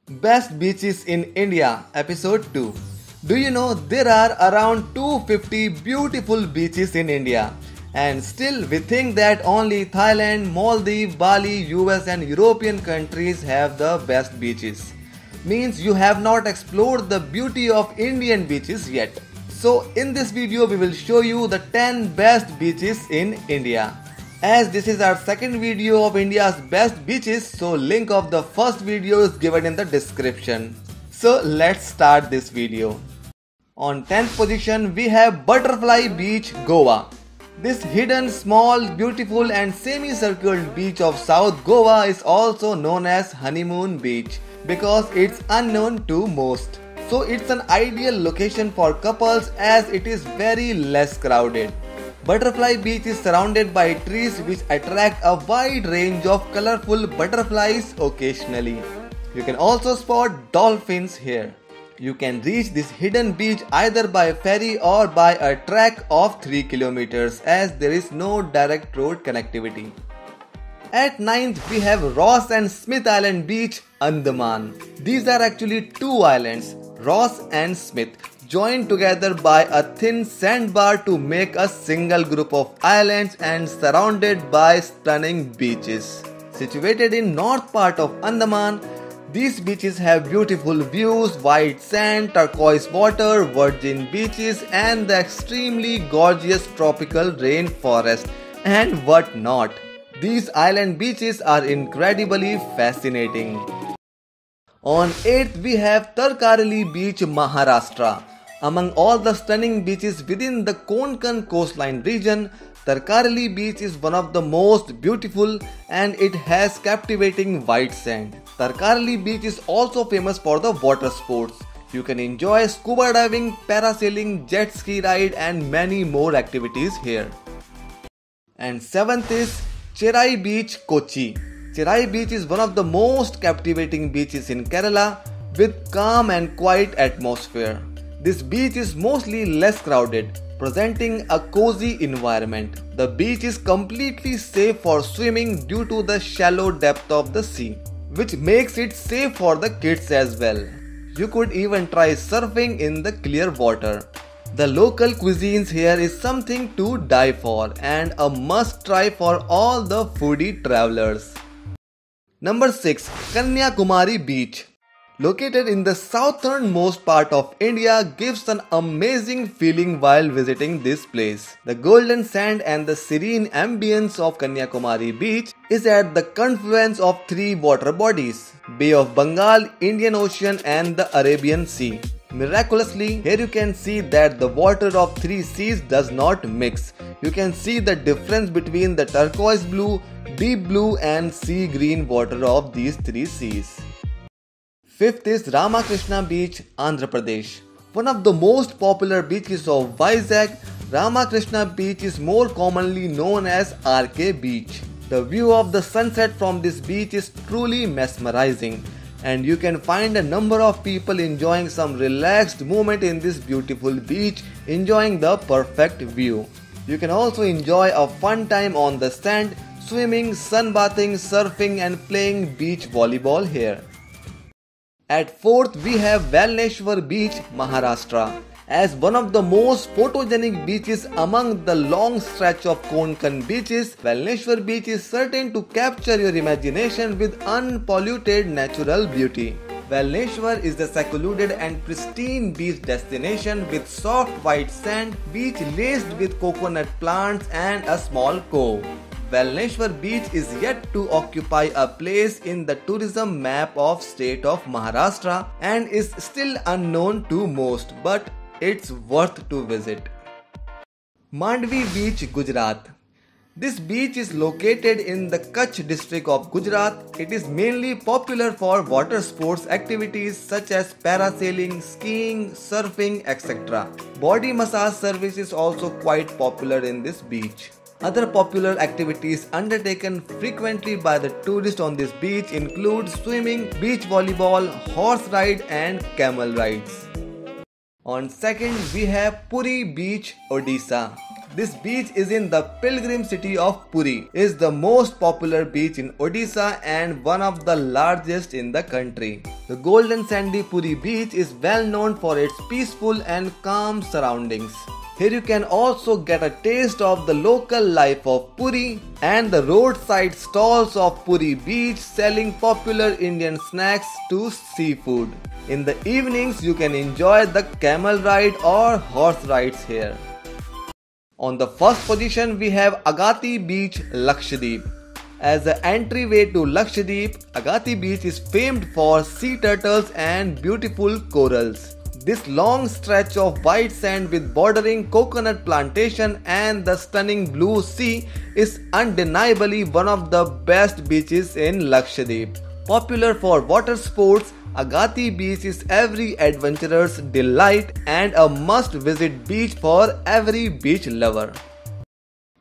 Best Beaches in India, Episode 2. Do you know there are around 250 beautiful beaches in India? And still we think that only Thailand, Maldives, Bali, US and European countries have the best beaches. Means you have not explored the beauty of Indian beaches yet. So in this video we will show you the 10 best beaches in India. As this is our second video of India's best beaches, so link of the first video is given in the description. So let's start this video. On 10th position we have Butterfly Beach, Goa. This hidden, small, beautiful and semi-circled beach of South Goa is also known as Honeymoon Beach because it's unknown to most. So it's an ideal location for couples as it is very less crowded. Butterfly Beach is surrounded by trees which attract a wide range of colorful butterflies occasionally. You can also spot dolphins here. You can reach this hidden beach either by ferry or by a trek of 3 kilometers as there is no direct road connectivity. At 9th we have Ross and Smith Island Beach, Andaman. These are actually two islands, Ross and Smith, joined together by a thin sandbar to make a single group of islands and surrounded by stunning beaches. Situated in north part of Andaman, these beaches have beautiful views, white sand, turquoise water, virgin beaches and the extremely gorgeous tropical rainforest and what not. These island beaches are incredibly fascinating. On 8th we have Tarkarli Beach, Maharashtra. Among all the stunning beaches within the Konkan coastline region, Tarkarli Beach is one of the most beautiful and it has captivating white sand. Tarkarli Beach is also famous for the water sports. You can enjoy scuba diving, parasailing, jet ski ride and many more activities here. And 7th is Cherai Beach, Kochi. Cherai Beach is one of the most captivating beaches in Kerala with calm and quiet atmosphere. This beach is mostly less crowded, presenting a cozy environment. The beach is completely safe for swimming due to the shallow depth of the sea, which makes it safe for the kids as well. You could even try surfing in the clear water. The local cuisines here is something to die for and a must try for all the foodie travelers. Number 6. Kanyakumari Beach. Located in the southernmost part of India, gives an amazing feeling while visiting this place. The golden sand and the serene ambience of Kanyakumari Beach is at the confluence of three water bodies: Bay of Bengal, Indian Ocean and the Arabian Sea. Miraculously, here you can see that the water of three seas does not mix. You can see the difference between the turquoise blue, deep blue and sea green water of these three seas. 5th is Ramakrishna Beach, Andhra Pradesh. One of the most popular beaches of Vizag, Ramakrishna Beach is more commonly known as RK Beach. The view of the sunset from this beach is truly mesmerizing and you can find a number of people enjoying some relaxed moment in this beautiful beach, enjoying the perfect view. You can also enjoy a fun time on the sand, swimming, sunbathing, surfing and playing beach volleyball here. At 4th we have Valneshwar Beach, Maharashtra. As one of the most photogenic beaches among the long stretch of Konkan beaches, Valneshwar Beach is certain to capture your imagination with unpolluted natural beauty. Valneshwar is the secluded and pristine beach destination with soft white sand, beach laced with coconut plants and a small cove. Valneshwar Beach is yet to occupy a place in the tourism map of state of Maharashtra and is still unknown to most, but it's worth to visit. Mandvi Beach, Gujarat. This beach is located in the Kutch district of Gujarat. It is mainly popular for water sports activities such as parasailing, skiing, surfing, etc. Body massage service is also quite popular in this beach. Other popular activities undertaken frequently by the tourists on this beach include swimming, beach volleyball, horse ride and camel rides. On 2nd we have Puri Beach, Odisha. This beach is in the pilgrim city of Puri. It is the most popular beach in Odisha and one of the largest in the country. The golden sandy Puri beach is well known for its peaceful and calm surroundings. Here you can also get a taste of the local life of Puri and the roadside stalls of Puri beach selling popular Indian snacks to seafood. In the evenings you can enjoy the camel ride or horse rides here. On the first position we have Agatti Beach, Lakshadweep. As the entryway to Lakshadweep, Agatti Beach is famed for sea turtles and beautiful corals. This long stretch of white sand with bordering coconut plantation and the stunning blue sea is undeniably one of the best beaches in Lakshadweep. Popular for water sports, Agatti Beach is every adventurer's delight and a must-visit beach for every beach lover.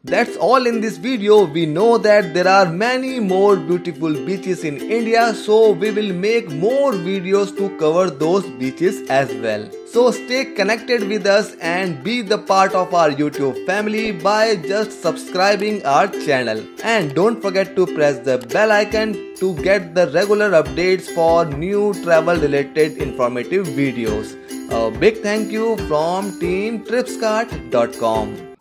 That's all in this video. We know that there are many more beautiful beaches in India, so we will make more videos to cover those beaches as well. So stay connected with us and be the part of our YouTube family by just subscribing our channel. And don't forget to press the bell icon to get the regular updates for new travel related informative videos. A big thank you from team tripskart.com.